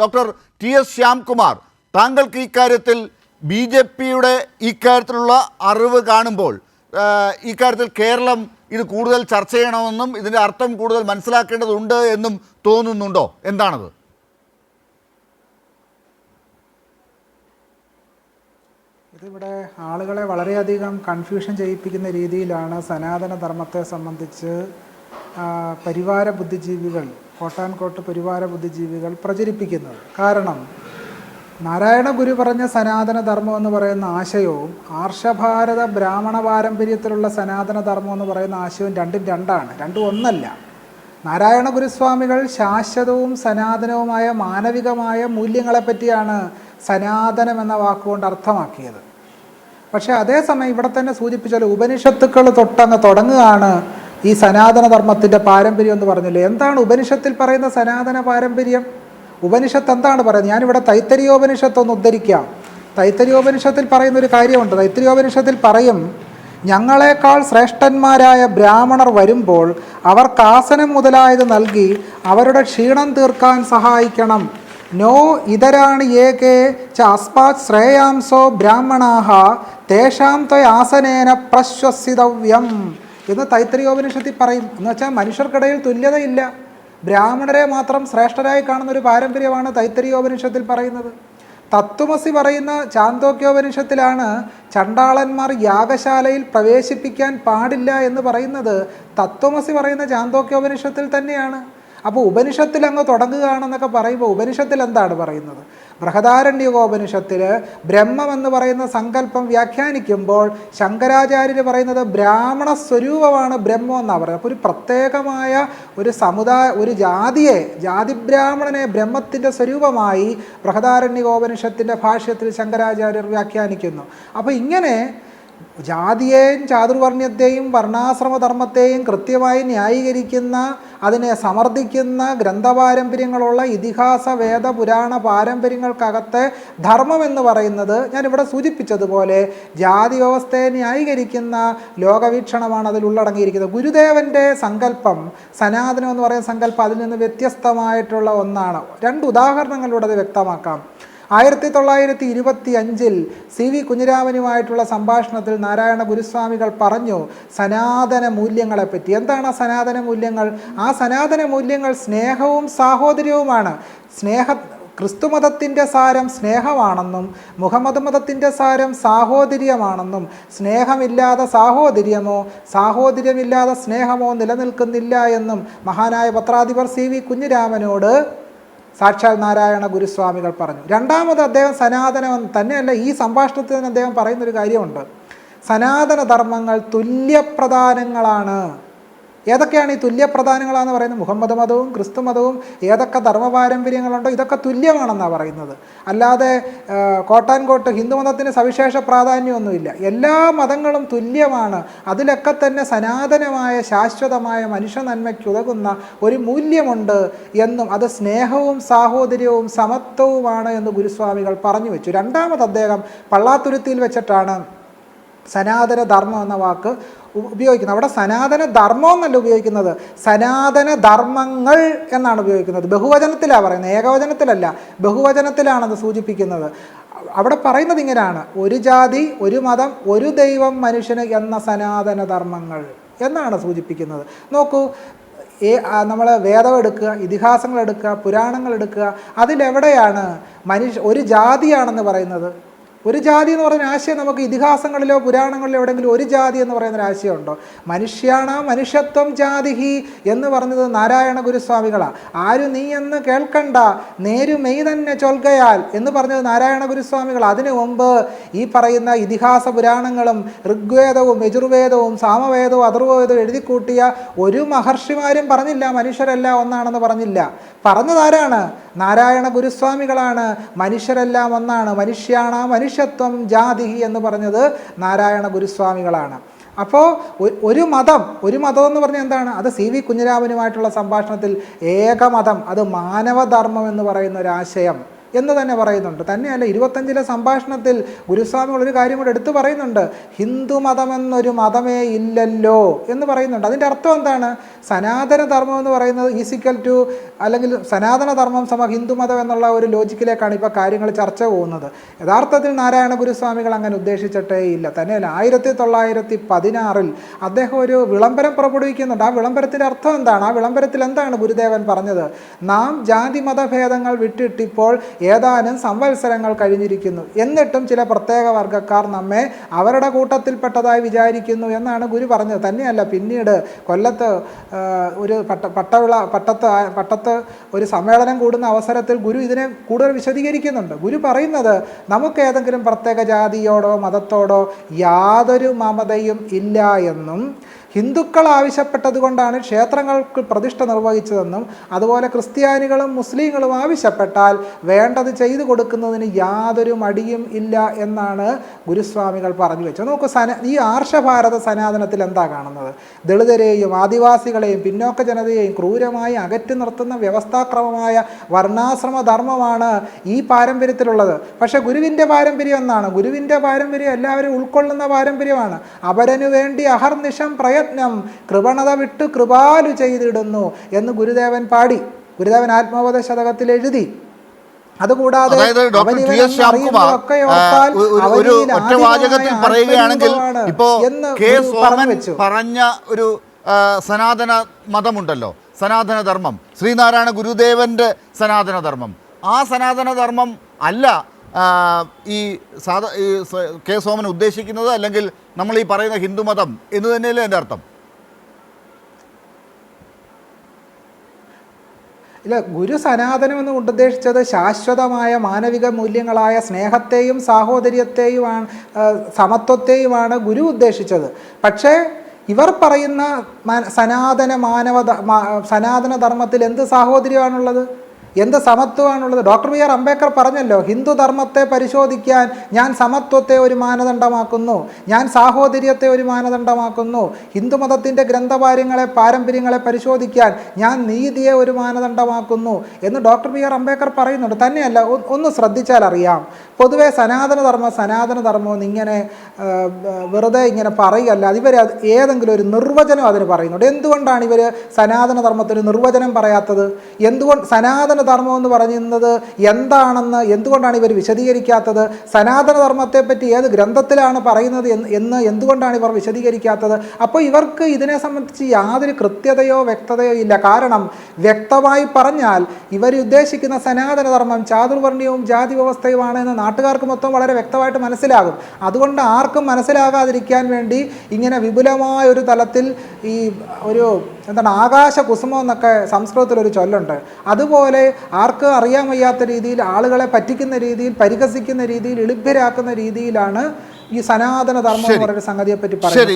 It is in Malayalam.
Doctor TS. ശ്യാംകുമാർ, താങ്കൾക്ക് ഇക്കാര്യത്തിൽ BJP-യുടെ ഇക്കാര്യത്തിലുള്ള അറിവ് കാണുമ്പോൾ ഇക്കാര്യത്തിൽ കേരളം ഇത് കൂടുതൽ ചർച്ച ചെയ്യണമെന്നും ഇതിൻ്റെ അർത്ഥം കൂടുതൽ മനസ്സിലാക്കേണ്ടതുണ്ട് എന്നും തോന്നുന്നുണ്ടോ? എന്താണത്? ഇതിവിടെ ആളുകളെ വളരെയധികം കൺഫ്യൂഷൻ ചെയ്യിപ്പിക്കുന്ന രീതിയിലാണ് സനാതന ധർമ്മത്തെ സംബന്ധിച്ച് പരിവാര ബുദ്ധിജീവികൾ, കോട്ടാൻകോട്ട് പരിവാര ബുദ്ധിജീവികൾ പ്രചരിപ്പിക്കുന്നത്. കാരണം നാരായണ ഗുരു പറഞ്ഞ സനാതന ധർമ്മം എന്ന് പറയുന്ന ആശയവും ആർഷഭാരത ബ്രാഹ്മണ പാരമ്പര്യത്തിലുള്ള സനാതന ധർമ്മം എന്ന് പറയുന്ന ആശയവും രണ്ടാണ്, രണ്ടും ഒന്നല്ല. നാരായണ ഗുരുസ്വാമികൾ ശാശ്വതവും സനാതനവുമായ മാനവികമായ മൂല്യങ്ങളെപ്പറ്റിയാണ് സനാതനം എന്ന വാക്കുകൊണ്ട് അർത്ഥമാക്കിയത്. പക്ഷേ അതേസമയം ഇവിടെ തന്നെ സൂചിപ്പിച്ചാൽ ഉപനിഷത്തുക്കൾ തൊട്ടങ്ങ് തുടങ്ങുകയാണ് ഈ സനാതന ധർമ്മത്തിൻ്റെ പാരമ്പര്യം എന്ന് പറഞ്ഞില്ലേ. എന്താണ് ഉപനിഷത്തിൽ പറയുന്ന സനാതന പാരമ്പര്യം? ഉപനിഷത്ത് എന്താണ് പറയുന്നത്? ഞാനിവിടെ തൈത്തരീയോപനിഷത്ത് ഒന്ന് ഉദ്ധരിക്കാം. തൈത്തരീയോപനിഷത്തിൽ പറയുന്ന ഒരു കാര്യമുണ്ട്. തൈത്തരീയോപനിഷത്തിൽ പറയും, ഞങ്ങളെക്കാൾ ശ്രേഷ്ഠന്മാരായ ബ്രാഹ്മണർ വരുമ്പോൾ അവർക്ക് ആസനം മുതലായത് നൽകി അവരുടെ ക്ഷീണം തീർക്കാൻ സഹായിക്കണം. നോ ഇതരാണി ഏകേ ച അസ്മാത് ശ്രേയാംസോ ബ്രാഹ്മണാഹ തേഷാം ത്വയ ആസനേന പ്രശ്വസിതവ്യം എന്ന് തൈത്തരീയോപനിഷത്തിൽ പറയും. എന്ന് വെച്ചാൽ മനുഷ്യർക്കിടയിൽ തുല്യതയില്ല, ബ്രാഹ്മണരെ മാത്രം ശ്രേഷ്ഠരായി കാണുന്ന ഒരു പാരമ്പര്യമാണ് തൈത്തരീയോപനിഷത്തിൽ പറയുന്നത്. തത്വമസി പറയുന്ന ചാന്തോക്യോപനിഷത്തിലാണ് ചണ്ടാളന്മാർ യാഗശാലയിൽ പ്രവേശിപ്പിക്കാൻ പാടില്ല എന്ന് പറയുന്നത്. തത്വമസി പറയുന്ന ചാന്തോക്യോപനിഷത്തിൽ തന്നെയാണ്. അപ്പോൾ ഉപനിഷത്തിൽ അങ്ങ് തുടങ്ങുകയാണെന്നൊക്കെ പറയുമ്പോൾ ഉപനിഷത്തിൽ എന്താണ് പറയുന്നത്? ബൃഹദാരണ്യകോപനിഷത്തിൽ ബ്രഹ്മം എന്ന് പറയുന്ന സങ്കല്പം വ്യാഖ്യാനിക്കുമ്പോൾ ശങ്കരാചാര്യർ പറയുന്നത് ബ്രാഹ്മണ സ്വരൂപമാണ് ബ്രഹ്മം എന്നാണ് പറയുന്നത്. അപ്പോൾ ഒരു പ്രത്യേകമായ ഒരു ഒരു ജാതി ബ്രാഹ്മണനെ ബ്രഹ്മത്തിൻ്റെ സ്വരൂപമായി ബൃഹദാരണ്യകോപനിഷത്തിൻ്റെ ഭാഷ്യത്തിൽ ശങ്കരാചാര്യർ വ്യാഖ്യാനിക്കുന്നു. അപ്പോൾ ഇങ്ങനെ ജാതിയെയും ചാതുർവർണ്ണ്യത്തെയും വർണ്ണാശ്രമധർമ്മത്തെയും കൃത്യമായി ന്യായീകരിക്കുന്ന, അതിനെ സമർത്ഥിക്കുന്ന ഗ്രന്ഥപാരമ്പര്യങ്ങളുള്ള ഇതിഹാസ വേദ പുരാണ പാരമ്പര്യങ്ങൾക്കകത്തെ ധർമ്മം എന്ന് പറയുന്നത് ഞാനിവിടെ സൂചിപ്പിച്ചതുപോലെ ജാതി വ്യവസ്ഥയെ ന്യായീകരിക്കുന്ന ലോകവീക്ഷണമാണ് അതിൽ ഉള്ളടങ്ങിയിരിക്കുന്നത്. ഗുരുദേവൻ്റെ സങ്കല്പം, സനാതനം എന്ന് പറയുന്ന സങ്കല്പം അതിൽ നിന്ന് വ്യത്യസ്തമായിട്ടുള്ള ഒന്നാണ്. രണ്ട് ഉദാഹരണങ്ങളിലൂടെ അത് വ്യക്തമാക്കാം. 1925 CV കുഞ്ഞിരാമനുമായിട്ടുള്ള സംഭാഷണത്തിൽ നാരായണ ഗുരുസ്വാമികൾ പറഞ്ഞു സനാതന മൂല്യങ്ങളെപ്പറ്റി. എന്താണ് ആ സനാതന മൂല്യങ്ങൾ? ആ സനാതന മൂല്യങ്ങൾ സ്നേഹവും സാഹോദര്യവുമാണ്. ക്രിസ്തുമതത്തിൻ്റെ സാരം സ്നേഹമാണെന്നും മുഹമ്മദ് മതത്തിൻ്റെ സാരം സാഹോദര്യമാണെന്നും സ്നേഹമില്ലാതെ സാഹോദര്യമോ സാഹോദര്യമില്ലാതെ സ്നേഹമോ നിലനിൽക്കുന്നില്ല എന്നും മഹാനായ പത്രാധിപർ CV കുഞ്ഞിരാമനോട് സാക്ഷാൽ നാരായണ ഗുരുസ്വാമികൾ പറഞ്ഞു. രണ്ടാമത് അദ്ദേഹം സനാതനം തന്നെയല്ല, ഈ സംഭാഷണത്തിൽ തന്നെ അദ്ദേഹം പറയുന്നൊരു കാര്യമുണ്ട്. സനാതന ധർമ്മങ്ങൾ തുല്യപ്രധാനങ്ങളാണ്. ഏതൊക്കെയാണ് ഈ തുല്യപ്രധാനങ്ങളാണെന്ന് പറയുന്നത്? മുഹമ്മദ് മതവും ക്രിസ്തു മതവും ഏതൊക്കെ ധർമ്മപാരമ്പര്യങ്ങളുണ്ടോ ഇതൊക്കെ തുല്യമാണെന്നാണ് പറയുന്നത്. അല്ലാതെ കോട്ടാൻകോട്ട് ഹിന്ദുമതത്തിന് സവിശേഷ പ്രാധാന്യമൊന്നുമില്ല. എല്ലാ മതങ്ങളും തുല്യമാണ്. അതിലൊക്കെ തന്നെ സനാതനമായ ശാശ്വതമായ മനുഷ്യ നന്മയ്ക്ക് ഉതകുന്ന ഒരു മൂല്യമുണ്ട് എന്നും അത് സ്നേഹവും സാഹോദര്യവും സമത്വവുമാണ് എന്ന് ഗുരുസ്വാമികൾ പറഞ്ഞു വെച്ചു. രണ്ടാമത് അദ്ദേഹം പള്ളാത്തുരുത്തിയിൽ വെച്ചിട്ടാണ് സനാതന ധർമ്മം എന്ന വാക്ക് ഉപയോഗിക്കുന്നത്. അവിടെ സനാതന ധർമ്മം എന്നല്ല ഉപയോഗിക്കുന്നത്, സനാതന ധർമ്മങ്ങൾ എന്നാണ് ഉപയോഗിക്കുന്നത്. ബഹുവചനത്തിലാണ് പറയുന്നത്, ഏകവചനത്തിലല്ല, ബഹുവചനത്തിലാണത് സൂചിപ്പിക്കുന്നത്. അവിടെ പറയുന്നത് ഇങ്ങനെയാണ്: ഒരു ജാതി, ഒരു മതം, ഒരു ദൈവം, മനുഷ്യന് എന്ന സനാതന ധർമ്മങ്ങൾ എന്നാണ് സൂചിപ്പിക്കുന്നത്. നോക്കൂ, നമ്മൾ വേദം എടുക്കുക, ഇതിഹാസങ്ങൾ എടുക്കുക, പുരാണങ്ങൾ എടുക്കുക, അതിലെവിടെയാണ് ഒരു ജാതിയാണെന്ന് പറയുന്നത്? ഒരു ജാതി എന്ന് പറയുന്ന ആശയം നമുക്ക് ഇതിഹാസങ്ങളിലോ പുരാണങ്ങളിലോ എവിടെയെങ്കിലും ഒരു ജാതി എന്ന് പറയുന്നൊരു ആശയമുണ്ടോ? മനുഷ്യാണ മനുഷ്യത്വം ജാതിഹി എന്ന് പറഞ്ഞത് നാരായണ ഗുരുസ്വാമികളാണ്. ആരു നീ എന്ന് കേൾക്കണ്ട, നേരു മെയ് തന്നെ ചൊൽകയാൽ എന്ന് പറഞ്ഞത് നാരായണ ഗുരുസ്വാമികൾ. അതിനു മുമ്പ് ഈ പറയുന്ന ഇതിഹാസ പുരാണങ്ങളും ഋഗ്വേദവും യജുർവേദവും സാമവേദവും അഥർവവേദവും എഴുതിക്കൂട്ടിയ ഒരു മഹർഷിമാരും പറഞ്ഞില്ല മനുഷ്യരെല്ലാം ഒന്നാണെന്ന് പറഞ്ഞില്ല. പറഞ്ഞതാരാണ്? നാരായണ ഗുരുസ്വാമികളാണ്. മനുഷ്യരെല്ലാം ഒന്നാണ്, മനുഷ്യാണ മനുഷ്യത്വം ജാതിഹി എന്ന് പറഞ്ഞത് നാരായണ ഗുരുസ്വാമികളാണ്. അപ്പോൾ ഒരു മതം എന്ന് പറഞ്ഞാൽ എന്താണ്? അത് CV കുഞ്ഞിരാമനുമായിട്ടുള്ള സംഭാഷണത്തിൽ ഏകമതം, അത് മാനവധർമ്മം എന്ന് പറയുന്ന ഒരാശയം എന്ന് തന്നെ പറയുന്നുണ്ട്. തന്നെയല്ല 25-ലെ സംഭാഷണത്തിൽ ഗുരുസ്വാമികൾ ഒരു കാര്യം കൂടെ എടുത്തു പറയുന്നുണ്ട്. ഹിന്ദു മതമെന്നൊരു മതമേ ഇല്ലല്ലോ എന്ന് പറയുന്നുണ്ട്. അതിൻ്റെ അർത്ഥം എന്താണ്? സനാതന ധർമ്മം എന്ന് പറയുന്നത് ഈസിക്കൽ ടു, അല്ലെങ്കിൽ സനാതന ധർമ്മം സമ ഹിന്ദു മതം എന്നുള്ള ഒരു ലോജിക്കിലേക്കാണ് ഇപ്പോൾ കാര്യങ്ങൾ ചർച്ച പോകുന്നത്. യഥാർത്ഥത്തിൽ നാരായണ ഗുരുസ്വാമികൾ അങ്ങനെ ഉദ്ദേശിച്ചിട്ടേ ഇല്ല. തന്നെയല്ല 1916-ൽ അദ്ദേഹം ഒരു വിളംബരം പുറപ്പെടുവിക്കുന്നുണ്ട്. ആ വിളംബരത്തിൻ്റെ അർത്ഥം എന്താണ്? ആ വിളംബരത്തിൽ എന്താണ് ഗുരുദേവൻ പറഞ്ഞത്? നാം ജാതി മതഭേദങ്ങൾ വിട്ടിട്ടിപ്പോൾ ഏതാനും സംവത്സരങ്ങൾ കഴിഞ്ഞിരിക്കുന്നു, എന്നിട്ടും ചില പ്രത്യേക വർഗ്ഗക്കാർ നമ്മെ അവരുടെ കൂട്ടത്തിൽപ്പെട്ടതായി വിചാരിക്കുന്നു എന്നാണ് ഗുരു പറഞ്ഞത്. തന്നെയല്ല പിന്നീട് കൊല്ലത്ത് ഒരു പട്ടത്ത് ഒരു സമ്മേളനം കൂടുന്ന അവസരത്തിൽ ഗുരു ഇതിനെ കൂടുതൽ വിശദീകരിക്കുന്നുണ്ട്. ഗുരു പറയുന്നത് നമുക്ക് ഏതെങ്കിലും പ്രത്യേക ജാതിയോടോ മതത്തോടോ യാതൊരു മമതയും ഇല്ല എന്നും, ഹിന്ദുക്കൾ ആവശ്യപ്പെട്ടത് കൊണ്ടാണ് ക്ഷേത്രങ്ങൾക്ക് പ്രതിഷ്ഠ നിർവഹിച്ചതെന്നും, അതുപോലെ ക്രിസ്ത്യാനികളും മുസ്ലിങ്ങളും ആവശ്യപ്പെട്ടാൽ വേണ്ടത് ചെയ്തു കൊടുക്കുന്നതിന് യാതൊരു മടിയും ഇല്ല എന്നാണ് ഗുരുസ്വാമികൾ പറഞ്ഞു വെച്ചത്. നമുക്ക് ഈ ആർഷഭാരത സനാതനത്തിൽ എന്താ കാണുന്നത്? ദളിതരെയും ആദിവാസികളെയും പിന്നോക്ക ജനതയെയും ക്രൂരമായി അകറ്റി നിർത്തുന്ന വ്യവസ്ഥാക്രമമായ വർണ്ണാശ്രമ ധർമ്മമാണ് ഈ പാരമ്പര്യത്തിലുള്ളത്. പക്ഷേ ഗുരുവിൻ്റെ പാരമ്പര്യം എന്നാണ്? ഗുരുവിൻ്റെ പാരമ്പര്യം എല്ലാവരും ഉൾക്കൊള്ളുന്ന പാരമ്പര്യമാണ്. അപരനു വേണ്ടി അഹർനിശം പ്രയത്നം കൃപണത വിട്ട് കൃപാലു ചെയ്തിടുന്നു എന്ന് ഗുരുദേവൻ പാടി. ഗുരുദേവൻ ആത്മബോധ ശതകത്തിൽ എഴുതി. അതുകൂടാതെ പറയുകയാണെങ്കിൽ ഇപ്പോ കെ സോമൻ പറഞ്ഞ ഒരു സനാതന മതമുണ്ടല്ലോ, സനാതന ധർമ്മം, ശ്രീനാരായണ ഗുരുദേവന്റെ സനാതന ധർമ്മം. ആ സനാതന ധർമ്മം അല്ല ഈ കെ സോമൻ ഉദ്ദേശിക്കുന്നത്, അല്ലെങ്കിൽ നമ്മൾ ഈ പറയുന്ന ഹിന്ദുമതം എന്ന് തന്നെയല്ലേ എൻ്റെ അർത്ഥം? ഇല്ല, ഗുരു സനാതനം എന്ന് ഉദ്ദേശിച്ചത് ശാശ്വതമായ മാനവിക മൂല്യങ്ങളായ സ്നേഹത്തെയും സാഹോദര്യത്തെയുമാണ്, സമത്വത്തെയുമാണ് ഗുരു ഉദ്ദേശിച്ചത്. പക്ഷേ ഇവർ പറയുന്ന സനാതന ധർമ്മത്തിൽ എന്ത് സാഹോദര്യമാണുള്ളത്? എന്ത് സമത്വമാണുള്ളത്? ഡോക്ടർ ബി ആർ അംബേദ്കർ പറഞ്ഞല്ലോ, ഹിന്ദു ധർമ്മത്തെ പരിശോധിക്കാൻ ഞാൻ സമത്വത്തെ ഒരു മാനദണ്ഡമാക്കുന്നു, ഞാൻ സാഹോദര്യത്തെ ഒരു മാനദണ്ഡമാക്കുന്നു. ഹിന്ദുമതത്തിൻ്റെ പാരമ്പര്യങ്ങളെ പരിശോധിക്കാൻ ഞാൻ നീതിയെ ഒരു മാനദണ്ഡമാക്കുന്നു എന്ന് ഡോക്ടർ ബി ആർ അംബേദ്കർ പറയുന്നുണ്ട്. തന്നെയല്ല, ഒന്ന് ശ്രദ്ധിച്ചാൽ അറിയാം, പൊതുവെ സനാതന ധർമ്മം എന്നിങ്ങനെ വെറുതെ ഇങ്ങനെ പറയുകയല്ല, ഇവർ ഏതെങ്കിലും ഒരു നിർവചനം അതിന് പറയുന്നുണ്ട്. എന്തുകൊണ്ടാണ് ഇവർ സനാതന ധർമ്മത്തിന് നിർവചനം പറയാത്തത്? എന്തുകൊണ്ട് സനാതന ധർമ്മം എന്ന് പറയുന്നത് എന്താണെന്ന് എന്തുകൊണ്ടാണ് ഇവർ വിശദീകരിക്കാത്തത്? സനാതന ധർമ്മത്തെപ്പറ്റി ഏത് ഗ്രന്ഥത്തിലാണ് പറയുന്നത് എന്ന് എന്തുകൊണ്ടാണ് ഇവർ വിശദീകരിക്കാത്തത്? അപ്പോൾ ഇവർക്ക് ഇതിനെ സംബന്ധിച്ച് യാതൊരു കൃത്യതയോ വ്യക്തതയോ ഇല്ല. കാരണം വ്യക്തമായി പറഞ്ഞാൽ ഇവർ ഉദ്ദേശിക്കുന്ന സനാതന ധർമ്മം ചാതുർവർണ്ണയവും ജാതി വ്യവസ്ഥയുമാണ് എന്ന് നാട്ടുകാർക്ക് മൊത്തം വളരെ വ്യക്തമായിട്ട് മനസ്സിലാകും. അതുകൊണ്ട് ആർക്കും മനസ്സിലാകാതിരിക്കാൻ വേണ്ടി ഇങ്ങനെ വിപുലമായ ഒരു തലത്തിൽ ഈ ഒരു ആകാശ കുസുമം എന്നൊക്കെ സംസ്കൃതത്തിലൊരു ചൊല്ലുണ്ട്. അതുപോലെ ആർക്കും അറിയാൻ വയ്യാത്ത രീതിയിൽ, ആളുകളെ പറ്റിക്കുന്ന രീതിയിൽ, പരിഹസിക്കുന്ന രീതിയിൽ, എളിഭ്യരാക്കുന്ന രീതിയിലാണ് ഈ സനാതന ധർമ്മം എന്ന് പറയുന്ന സംഗതിയെപ്പറ്റി പറയുന്നത്.